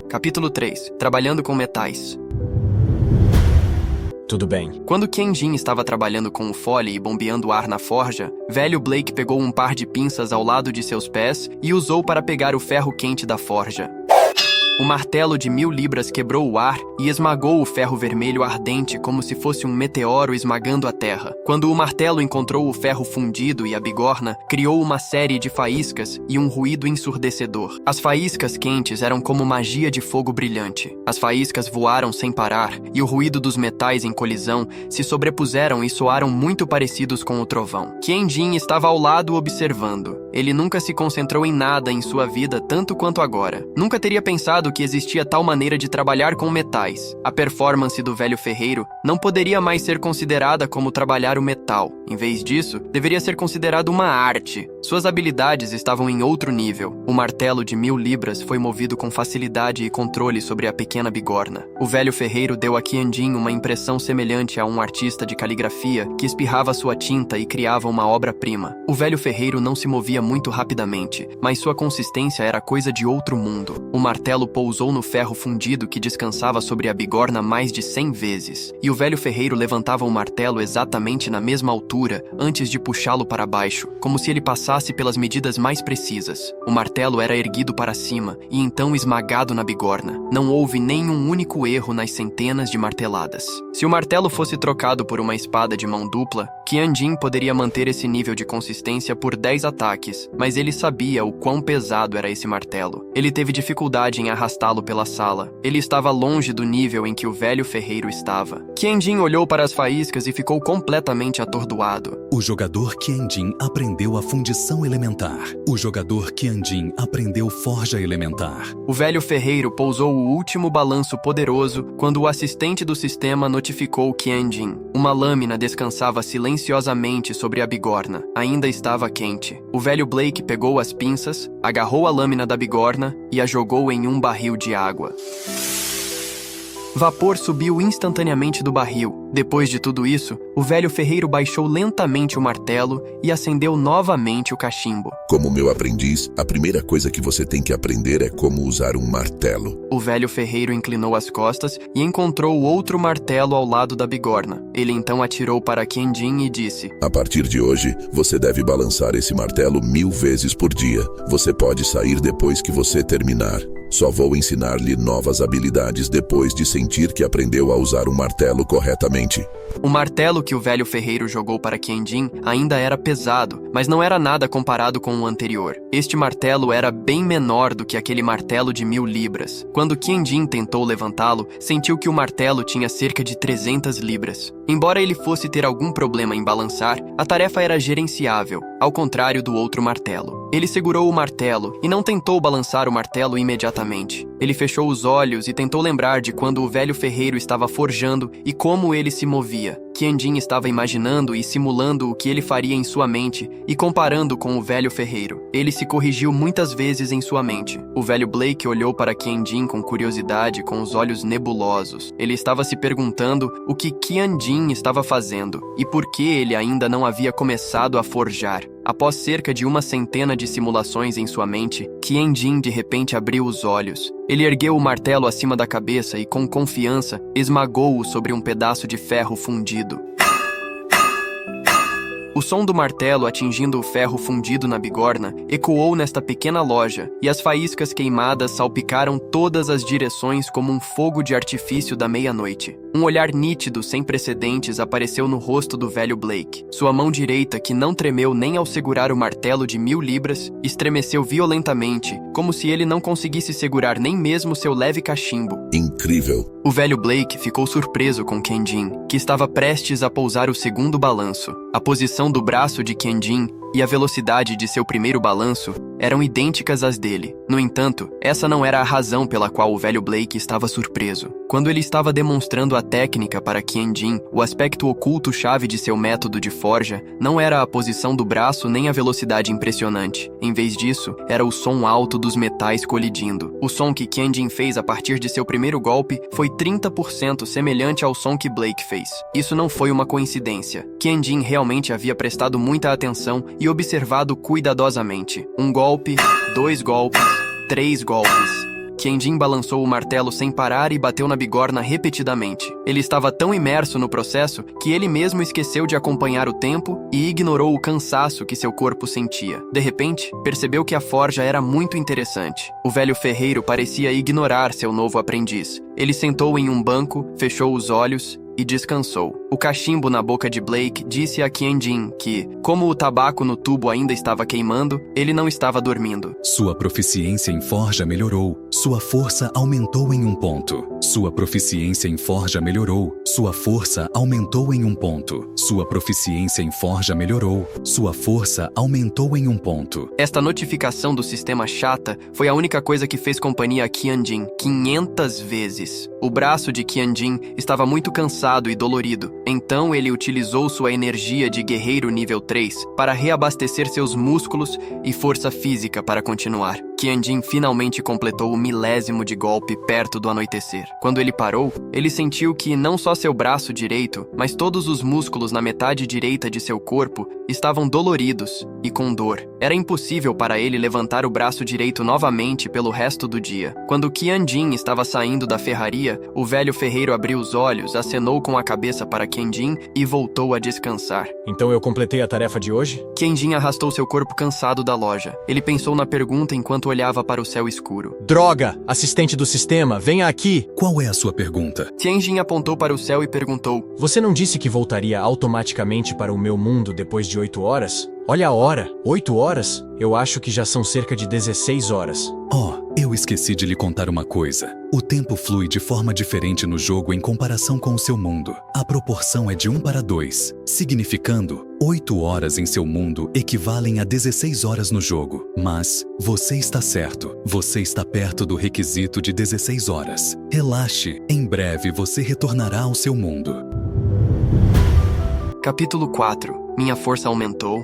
Capítulo 3. Trabalhando com metais. Tudo bem. Quando Qianjin estava trabalhando com o fole e bombeando ar na forja, velho Blake pegou um par de pinças ao lado de seus pés e usou para pegar o ferro quente da forja. O martelo de 1000 libras quebrou o ar e esmagou o ferro vermelho ardente como se fosse um meteoro esmagando a terra. Quando o martelo encontrou o ferro fundido e a bigorna, criou uma série de faíscas e um ruído ensurdecedor. As faíscas quentes eram como magia de fogo brilhante. As faíscas voaram sem parar e o ruído dos metais em colisão se sobrepuseram e soaram muito parecidos com o trovão. Qianjin estava ao lado observando. Ele nunca se concentrou em nada em sua vida tanto quanto agora. Nunca teria pensado que existia tal maneira de trabalhar com metais. A performance do velho ferreiro não poderia mais ser considerada como trabalhar o metal. Em vez disso, deveria ser considerado uma arte. Suas habilidades estavam em outro nível. O martelo de 1000 libras foi movido com facilidade e controle sobre a pequena bigorna. O velho ferreiro deu a Qianjin uma impressão semelhante a um artista de caligrafia que espirrava sua tinta e criava uma obra-prima. O velho ferreiro não se movia muito rapidamente, mas sua consistência era coisa de outro mundo. O martelo pousou no ferro fundido que descansava sobre a bigorna mais de 100 vezes, e o velho ferreiro levantava o martelo exatamente na mesma altura antes de puxá-lo para baixo, como se ele passasse pelas medidas mais precisas. O martelo era erguido para cima e então esmagado na bigorna. Não houve nenhum único erro nas centenas de marteladas. Se o martelo fosse trocado por uma espada de mão dupla, Qianjin poderia manter esse nível de consistência por 10 ataques, mas ele sabia o quão pesado era esse martelo. Ele teve dificuldade em arrastá-lo pela sala. Ele estava longe do nível em que o velho ferreiro estava. Qianjin olhou para as faíscas e ficou completamente atordoado. O jogador Qianjin aprendeu a fundição elementar. O jogador Qianjin aprendeu forja elementar. O velho ferreiro pousou o último balanço poderoso quando o assistente do sistema notificou Qianjin. Uma lâmina descansava silenciosamente sobre a bigorna. Ainda estava quente. O velho Blake pegou as pinças, agarrou a lâmina da bigorna e a jogou em um barril de água. Vapor subiu instantaneamente do barril. Depois de tudo isso, o velho ferreiro baixou lentamente o martelo e acendeu novamente o cachimbo. Como meu aprendiz, a primeira coisa que você tem que aprender é como usar um martelo. O velho ferreiro inclinou as costas e encontrou outro martelo ao lado da bigorna. Ele então atirou para Qianjin e disse: A partir de hoje, você deve balançar esse martelo 1000 vezes por dia. Você pode sair depois que você terminar. Só vou ensinar-lhe novas habilidades depois de sentir que aprendeu a usar um martelo corretamente. O martelo que o velho ferreiro jogou para Qianjin ainda era pesado, mas não era nada comparado com o anterior. Este martelo era bem menor do que aquele martelo de 1000 libras. Quando Qianjin tentou levantá-lo, sentiu que o martelo tinha cerca de 300 libras. Embora ele fosse ter algum problema em balançar, a tarefa era gerenciável, ao contrário do outro martelo. Ele segurou o martelo e não tentou balançar o martelo imediatamente. Ele fechou os olhos e tentou lembrar de quando o velho ferreiro estava forjando e como ele se movia. Qianjin estava imaginando e simulando o que ele faria em sua mente e comparando com o velho ferreiro. Ele se corrigiu muitas vezes em sua mente. O velho Blake olhou para Qianjin com curiosidade, com os olhos nebulosos. Ele estava se perguntando o que Qianjin estava fazendo e por que ele ainda não havia começado a forjar. Após cerca de 100 de simulações em sua mente, Qianjin de repente abriu os olhos. Ele ergueu o martelo acima da cabeça e, com confiança, esmagou-o sobre um pedaço de ferro fundido. O som do martelo atingindo o ferro fundido na bigorna ecoou nesta pequena loja, e as faíscas queimadas salpicaram todas as direções como um fogo de artifício da meia-noite. Um olhar nítido, sem precedentes, apareceu no rosto do velho Blake. Sua mão direita, que não tremeu nem ao segurar o martelo de 1000 libras, estremeceu violentamente, como se ele não conseguisse segurar nem mesmo seu leve cachimbo. Incrível! O velho Blake ficou surpreso com Qianjin, que estava prestes a pousar o segundo balanço. A posição do braço de Qianjin e a velocidade de seu primeiro balanço eram idênticas às dele. No entanto, essa não era a razão pela qual o velho Blake estava surpreso. Quando ele estava demonstrando a técnica para Qianjin, o aspecto oculto-chave de seu método de forja não era a posição do braço nem a velocidade impressionante. Em vez disso, era o som alto dos metais colidindo. O som que Qianjin fez a partir de seu primeiro golpe foi 30% semelhante ao som que Blake fez. Isso não foi uma coincidência. Qianjin realmente havia prestado muita atenção e observado cuidadosamente. Um golpe, 2 golpes, 3 golpes. Qianjin balançou o martelo sem parar e bateu na bigorna repetidamente. Ele estava tão imerso no processo que ele mesmo esqueceu de acompanhar o tempo e ignorou o cansaço que seu corpo sentia. De repente, percebeu que a forja era muito interessante. O velho ferreiro parecia ignorar seu novo aprendiz. Ele sentou em um banco, fechou os olhos e descansou. O cachimbo na boca de Blake disse a Qianjin que, como o tabaco no tubo ainda estava queimando, ele não estava dormindo. Sua proficiência em forja melhorou. Sua força aumentou em 1 ponto. Sua proficiência em forja melhorou. Sua força aumentou em 1 ponto. Sua proficiência em forja melhorou. Sua força aumentou em 1 ponto. Esta notificação do sistema chata foi a única coisa que fez companhia a Qianjin 500 vezes. O braço de Qianjin estava muito cansado e dolorido. Então ele utilizou sua energia de guerreiro nível 3 para reabastecer seus músculos e força física para continuar. Qianjin finalmente completou o 1000º de golpe perto do anoitecer. Quando ele parou, ele sentiu que não só seu braço direito, mas todos os músculos na metade direita de seu corpo estavam doloridos e com dor. Era impossível para ele levantar o braço direito novamente pelo resto do dia. Quando Qianjin estava saindo da ferraria, o velho ferreiro abriu os olhos, acenou com a cabeça para Qianjin e voltou a descansar. Então eu completei a tarefa de hoje? Qianjin arrastou seu corpo cansado da loja. Ele pensou na pergunta enquanto olhava para o céu escuro. Droga! Assistente do sistema, venha aqui! Qual é a sua pergunta? Qianjin apontou para o céu e perguntou: Você não disse que voltaria automaticamente para o meu mundo depois de 8 horas? Olha a hora! 8 horas? Eu acho que já são cerca de 16 horas. Eu esqueci de lhe contar uma coisa. O tempo flui de forma diferente no jogo em comparação com o seu mundo. A proporção é de 1 para 2, significando 8 horas em seu mundo equivalem a 16 horas no jogo. Mas você está certo. Você está perto do requisito de 16 horas. Relaxe, em breve você retornará ao seu mundo. Capítulo 4. Minha força aumentou.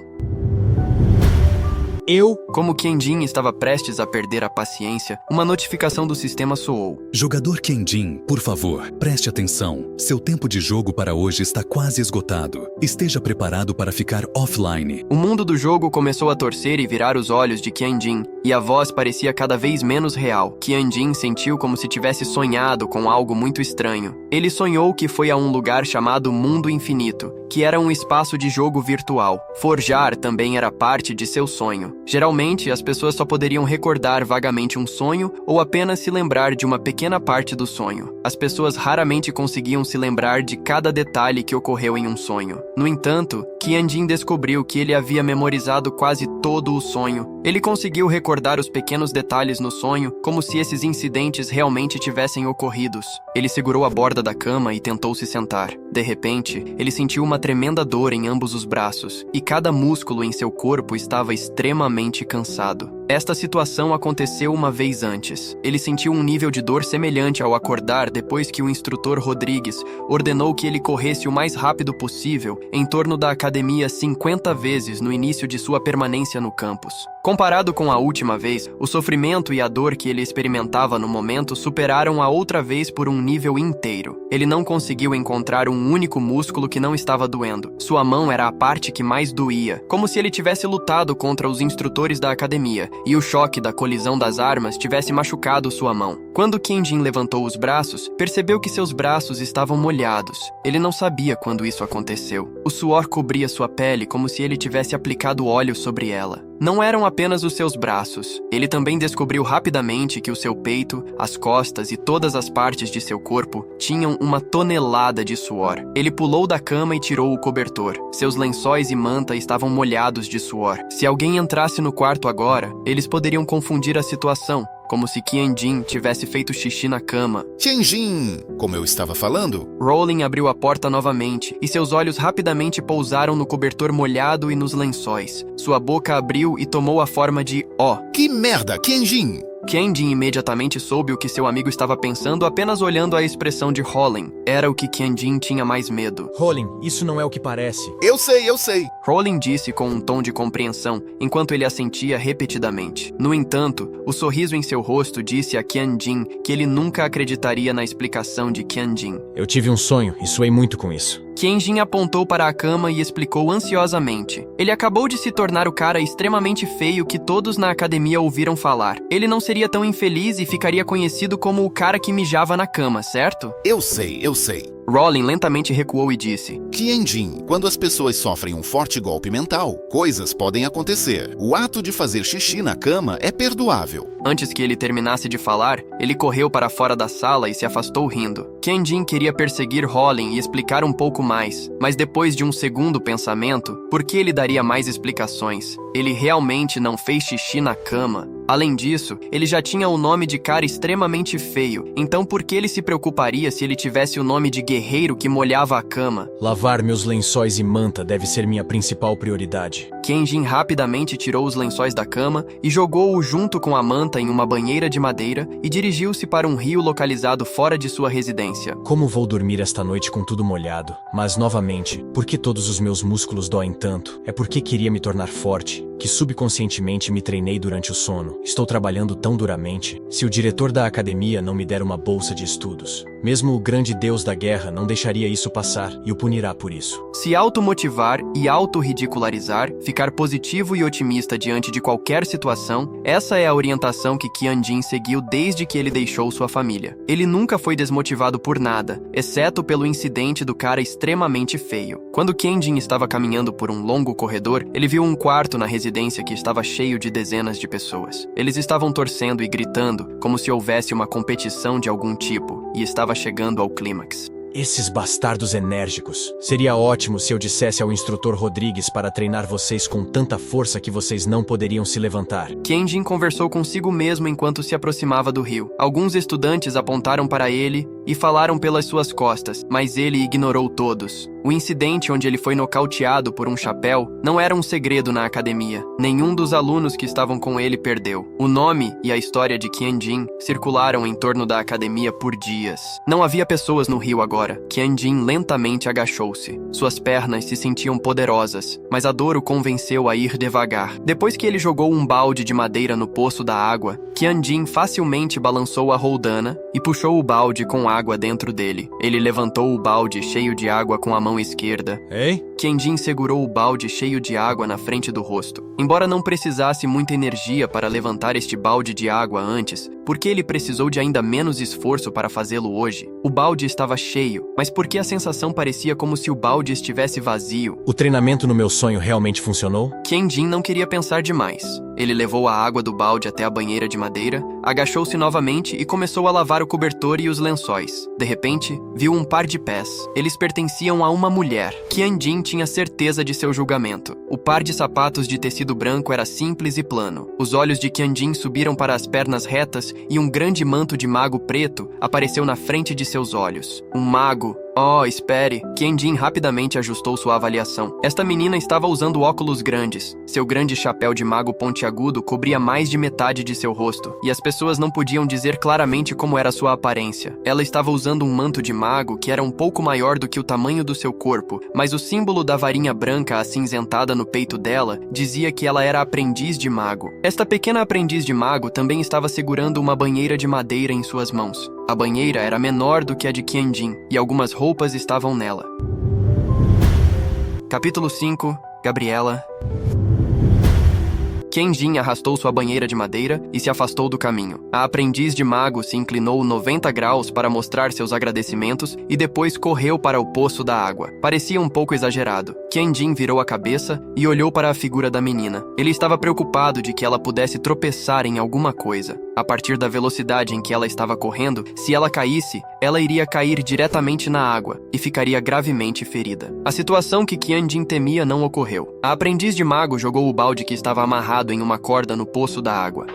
Como Qianjin estava prestes a perder a paciência, uma notificação do sistema soou. Jogador Qianjin, por favor, preste atenção. Seu tempo de jogo para hoje está quase esgotado. Esteja preparado para ficar offline. O mundo do jogo começou a torcer e virar os olhos de Qianjin, e a voz parecia cada vez menos real. Qianjin sentiu como se tivesse sonhado com algo muito estranho. Ele sonhou que foi a um lugar chamado Mundo Infinito, que era um espaço de jogo virtual. Forjar também era parte de seu sonho. Geralmente, as pessoas só poderiam recordar vagamente um sonho ou apenas se lembrar de uma pequena parte do sonho. As pessoas raramente conseguiam se lembrar de cada detalhe que ocorreu em um sonho. No entanto, Qianjin descobriu que ele havia memorizado quase todo o sonho. Ele conseguiu recordar os pequenos detalhes no sonho, como se esses incidentes realmente tivessem ocorridos. Ele segurou a borda da cama e tentou se sentar. De repente, ele sentiu uma tremenda dor em ambos os braços, e cada músculo em seu corpo estava extremamente cansado. Esta situação aconteceu uma vez antes. Ele sentiu um nível de dor semelhante ao acordar depois que o instrutor Rodrigues ordenou que ele corresse o mais rápido possível em torno da academia 50 vezes no início de sua permanência no campus. Comparado com a última vez, o sofrimento e a dor que ele experimentava no momento superaram a outra vez por um nível inteiro. Ele não conseguiu encontrar um único músculo que não estava doendo. Sua mão era a parte que mais doía, como se ele tivesse lutado contra os instrutores da academia e o choque da colisão das armas tivesse machucado sua mão. Quando Qianjin levantou os braços, percebeu que seus braços estavam molhados. Ele não sabia quando isso aconteceu. O suor cobria sua pele como se ele tivesse aplicado óleo sobre ela. Não eram apenas os seus braços. Ele também descobriu rapidamente que o seu peito, as costas e todas as partes de seu corpo tinham uma tonelada de suor. Ele pulou da cama e tirou o cobertor. Seus lençóis e manta estavam molhados de suor. Se alguém entrasse no quarto agora, eles poderiam confundir a situação, como se Qianjin tivesse feito xixi na cama. Qianjin, como eu estava falando? Rowling abriu a porta novamente, e seus olhos rapidamente pousaram no cobertor molhado e nos lençóis. Sua boca abriu e tomou a forma de O. Que merda, Qianjin! Qianjin imediatamente soube o que seu amigo estava pensando apenas olhando a expressão de Rowling. Era o que Qianjin tinha mais medo. Rowling, isso não é o que parece. Eu sei. Rowling disse com um tom de compreensão, enquanto ele assentia repetidamente. No entanto, o sorriso em seu rosto disse a Qianjin que ele nunca acreditaria na explicação de Qianjin. Eu tive um sonho e suei muito com isso. Qianjin apontou para a cama e explicou ansiosamente. Ele acabou de se tornar o cara extremamente feio que todos na academia ouviram falar. Ele não seria tão infeliz e ficaria conhecido como o cara que mijava na cama, certo? Eu sei. Rollin lentamente recuou e disse: Qianjin, quando as pessoas sofrem um forte golpe mental, coisas podem acontecer. O ato de fazer xixi na cama é perdoável. Antes que ele terminasse de falar, ele correu para fora da sala e se afastou rindo. Qianjin queria perseguir Rollin e explicar um pouco mais, mas depois de um segundo pensamento, por que ele daria mais explicações? Ele realmente não fez xixi na cama. Além disso, ele já tinha o nome de cara extremamente feio, então por que ele se preocuparia se ele tivesse o nome de guerreiro que molhava a cama? Lavar meus lençóis e manta deve ser minha principal prioridade. Qianjin rapidamente tirou os lençóis da cama e jogou-o junto com a manta em uma banheira de madeira e dirigiu-se para um rio localizado fora de sua residência. Como vou dormir esta noite com tudo molhado? Mas, novamente, por que todos os meus músculos doem tanto? É porque queria me tornar forte, que subconscientemente me treinei durante o sono. Estou trabalhando tão duramente. Se o diretor da academia não me der uma bolsa de estudos, mesmo o grande deus da guerra não deixaria isso passar e o punirá por isso. Se automotivar e autorridicularizar, ficar positivo e otimista diante de qualquer situação, essa é a orientação que Qianjin seguiu desde que ele deixou sua família. Ele nunca foi desmotivado por nada, exceto pelo incidente do cara extremamente feio. Quando Qianjin estava caminhando por um longo corredor, ele viu um quarto na residência que estava cheio de dezenas de pessoas. Eles estavam torcendo e gritando, como se houvesse uma competição de algum tipo, e estava chegando ao clímax. Esses bastardos enérgicos. Seria ótimo se eu dissesse ao instrutor Rodrigues para treinar vocês com tanta força que vocês não poderiam se levantar. Qianjin conversou consigo mesmo enquanto se aproximava do rio. Alguns estudantes apontaram para ele e falaram pelas suas costas, mas ele ignorou todos. O incidente onde ele foi nocauteado por um chapéu não era um segredo na academia. Nenhum dos alunos que estavam com ele perdeu. O nome e a história de Qianjin circularam em torno da academia por dias. Não havia pessoas no rio agora. Qianjin lentamente agachou-se. Suas pernas se sentiam poderosas, mas a dor o convenceu a ir devagar. Depois que ele jogou um balde de madeira no poço da água, Qianjin facilmente balançou a roldana e puxou o balde com água dentro dele. Ele levantou o balde cheio de água com a mão esquerda. Ei? Qianjin segurou o balde cheio de água na frente do rosto. Embora não precisasse muita energia para levantar este balde de água antes, porque ele precisou de ainda menos esforço para fazê-lo hoje, o balde estava cheio, mas porque a sensação parecia como se o balde estivesse vazio. O treinamento no meu sonho realmente funcionou? Qianjin não queria pensar demais. Ele levou a água do balde até a banheira de madeira, agachou-se novamente e começou a lavar o cobertor e os lençóis. De repente, viu um par de pés. Eles pertenciam a uma mulher. Qianjin tinha certeza de seu julgamento. O par de sapatos de tecido branco era simples e plano. Os olhos de Qianjin subiram para as pernas retas e um grande manto de mago preto apareceu na frente de seus olhos. Um mago... Oh, espere. Qianjin rapidamente ajustou sua avaliação. Esta menina estava usando óculos grandes. Seu grande chapéu de mago pontiagudo cobria mais de metade de seu rosto, e as pessoas não podiam dizer claramente como era sua aparência. Ela estava usando um manto de mago que era um pouco maior do que o tamanho do seu corpo, mas o símbolo da varinha branca acinzentada no peito dela dizia que ela era aprendiz de mago. Esta pequena aprendiz de mago também estava segurando uma banheira de madeira em suas mãos. A banheira era menor do que a de Qianjin, e algumas roupas estavam nela. Capítulo 5. Gabriela. Qianjin arrastou sua banheira de madeira e se afastou do caminho. A aprendiz de mago se inclinou 90 graus para mostrar seus agradecimentos e depois correu para o poço da água. Parecia um pouco exagerado. Qianjin virou a cabeça e olhou para a figura da menina. Ele estava preocupado de que ela pudesse tropeçar em alguma coisa. A partir da velocidade em que ela estava correndo, se ela caísse, ela iria cair diretamente na água e ficaria gravemente ferida. A situação que Qianjin temia não ocorreu. A aprendiz de mago jogou o balde que estava amarrado em uma corda no poço da água.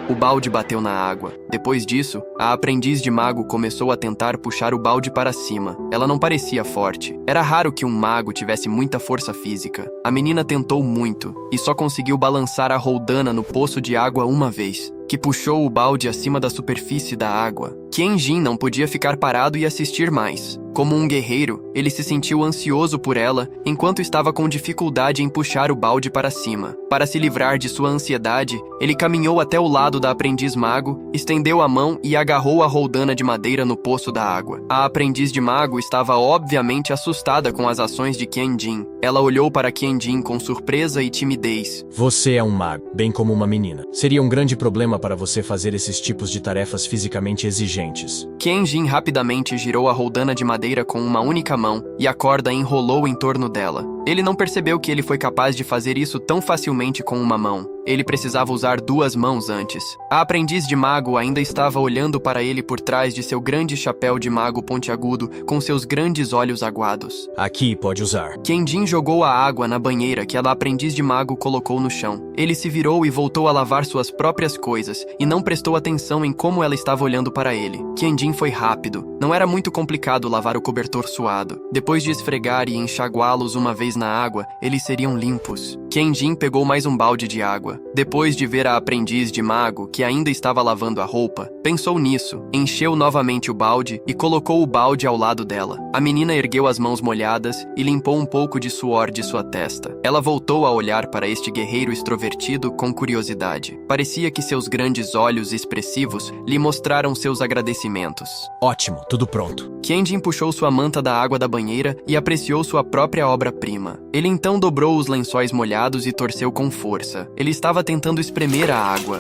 O balde bateu na água. Depois disso, a aprendiz de mago começou a tentar puxar o balde para cima. Ela não parecia forte. Era raro que um mago tivesse muita força física. A menina tentou muito e só conseguiu balançar a roldana no poço de água uma vez. que puxou o balde acima da superfície da água. Qianjin não podia ficar parado e assistir mais. Como um guerreiro, ele se sentiu ansioso por ela, enquanto estava com dificuldade em puxar o balde para cima. Para se livrar de sua ansiedade, ele caminhou até o lado da aprendiz mago, estendeu a mão e agarrou a roldana de madeira no poço da água. A aprendiz de mago estava obviamente assustada com as ações de Qianjin. Ela olhou para Qianjin com surpresa e timidez. Você é um mago, bem como uma menina. Seria um grande problema para você fazer esses tipos de tarefas fisicamente exigentes. Qianjin rapidamente girou a roldana de madeira com uma única mão e a corda enrolou em torno dela. Ele não percebeu que ele foi capaz de fazer isso tão facilmente com uma mão. Ele precisava usar 2 mãos antes. A aprendiz de mago ainda estava olhando para ele por trás de seu grande chapéu de mago pontiagudo com seus grandes olhos aguados. Aqui pode usar. Qianjin jogou a água na banheira que a aprendiz de mago colocou no chão. Ele se virou e voltou a lavar suas próprias coisas e não prestou atenção em como ela estava olhando para ele. Qianjin foi rápido. Não era muito complicado lavar o cobertor suado. Depois de esfregar e enxaguá-los uma vez na água, eles seriam limpos. Qianjin pegou mais um balde de água. Depois de ver a aprendiz de mago, que ainda estava lavando a roupa, pensou nisso, encheu novamente o balde e colocou o balde ao lado dela. A menina ergueu as mãos molhadas e limpou um pouco de suor de sua testa. Ela voltou a olhar para este guerreiro extrovertido com curiosidade. Parecia que seus grandes olhos expressivos lhe mostraram seus agradecimentos. Ótimo, tudo pronto. Qianjin puxou sua manta da água da banheira e apreciou sua própria obra-prima. Ele então dobrou os lençóis molhados e torceu com força. Ele estava tentando espremer a água.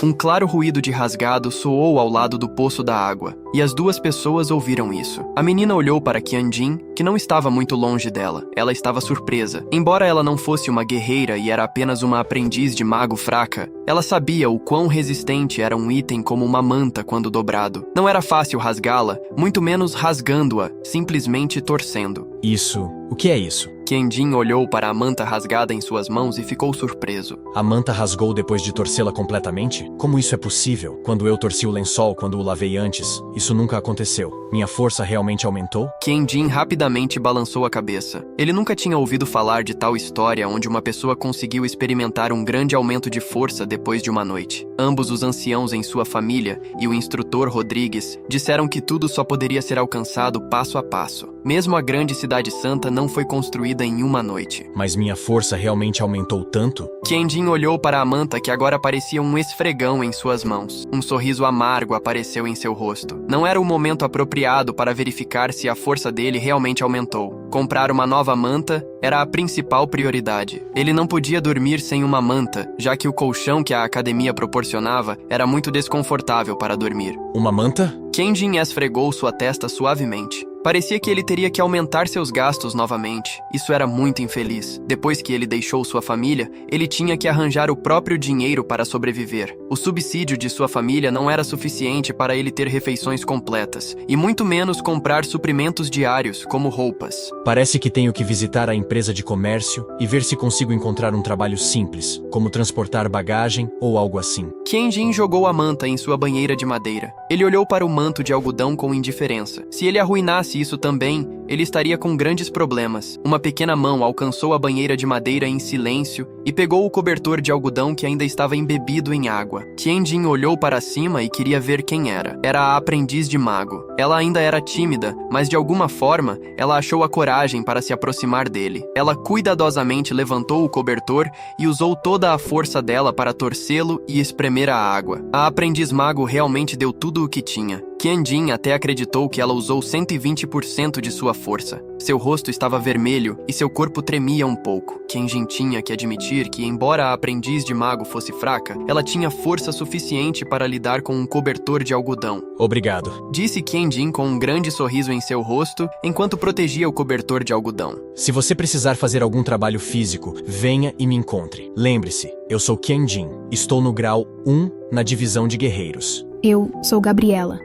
Um claro ruído de rasgado soou ao lado do poço da água, e as 2 pessoas ouviram isso. A menina olhou para Qianjin, que não estava muito longe dela. Ela estava surpresa. Embora ela não fosse uma guerreira e era apenas uma aprendiz de mago fraca, ela sabia o quão resistente era um item como uma manta quando dobrado. Não era fácil rasgá-la, muito menos rasgando-a, simplesmente torcendo. Isso. O que é isso? Qianjin olhou para a manta rasgada em suas mãos e ficou surpreso. A manta rasgou depois de torcê-la completamente? Como isso é possível? Quando eu torci o lençol quando o lavei antes, isso nunca aconteceu. Minha força realmente aumentou? Qianjin rapidamente balançou a cabeça. Ele nunca tinha ouvido falar de tal história onde uma pessoa conseguiu experimentar um grande aumento de força depois de uma noite. Ambos os anciãos em sua família e o instrutor Rodrigues disseram que tudo só poderia ser alcançado passo a passo. Mesmo a grande cidade santa não foi construída em uma noite. Mas minha força realmente aumentou tanto? Qianjin olhou para a manta que agora parecia um esfregão em suas mãos. Um sorriso amargo apareceu em seu rosto. Não era o momento apropriado para verificar se a força dele realmente aumentou. Comprar uma nova manta era a principal prioridade. Ele não podia dormir sem uma manta, já que o colchão que a academia proporcionava era muito desconfortável para dormir. Uma manta? Qianjin esfregou sua testa suavemente. Parecia que ele teria que aumentar seus gastos novamente. Isso era muito infeliz. Depois que ele deixou sua família, ele tinha que arranjar o próprio dinheiro para sobreviver. O subsídio de sua família não era suficiente para ele ter refeições completas, e muito menos comprar suprimentos diários, como roupas. Parece que tenho que visitar a empresa de comércio e ver se consigo encontrar um trabalho simples, como transportar bagagem ou algo assim. Qianjin jogou a manta em sua banheira de madeira. Ele olhou para o manto de algodão com indiferença. Se ele arruinasse isso também, ele estaria com grandes problemas. Uma pequena mão alcançou a banheira de madeira em silêncio e pegou o cobertor de algodão que ainda estava embebido em água. Qianjin olhou para cima e queria ver quem era. Era a aprendiz de mago. Ela ainda era tímida, mas de alguma forma, ela achou a coragem para se aproximar dele. Ela cuidadosamente levantou o cobertor e usou toda a força dela para torcê-lo e espremer a água. A aprendiz mago realmente deu tudo o que tinha. Qianjin até acreditou que ela usou 120% de sua força. Seu rosto estava vermelho e seu corpo tremia um pouco. Qianjin tinha que admitir que, embora a aprendiz de mago fosse fraca, ela tinha força suficiente para lidar com um cobertor de algodão. Obrigado, Disse Qianjin com um grande sorriso em seu rosto, enquanto protegia o cobertor de algodão. Se você precisar fazer algum trabalho físico, venha e me encontre. Lembre-se, eu sou Qianjin. Estou no grau 1 na divisão de guerreiros. Eu sou Gabriela,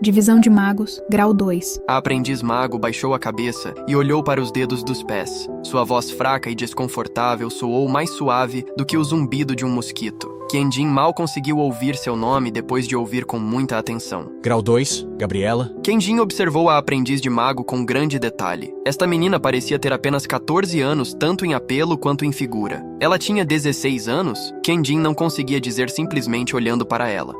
Divisão de Magos, grau 2. A aprendiz mago baixou a cabeça e olhou para os dedos dos pés. Sua voz fraca e desconfortável soou mais suave do que o zumbido de um mosquito. Qianjin mal conseguiu ouvir seu nome depois de ouvir com muita atenção. Grau 2, Gabriela. Qianjin observou a aprendiz de mago com grande detalhe. Esta menina parecia ter apenas 14 anos, tanto em apelo quanto em figura. Ela tinha 16 anos? Qianjin não conseguia dizer simplesmente olhando para ela.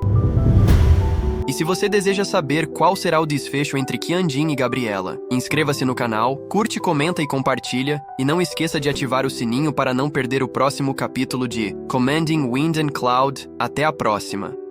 E se você deseja saber qual será o desfecho entre Qianjin e Gabriela, inscreva-se no canal, curte, comenta e compartilha, e não esqueça de ativar o sininho para não perder o próximo capítulo de Commanding Wind and Cloud. Até a próxima!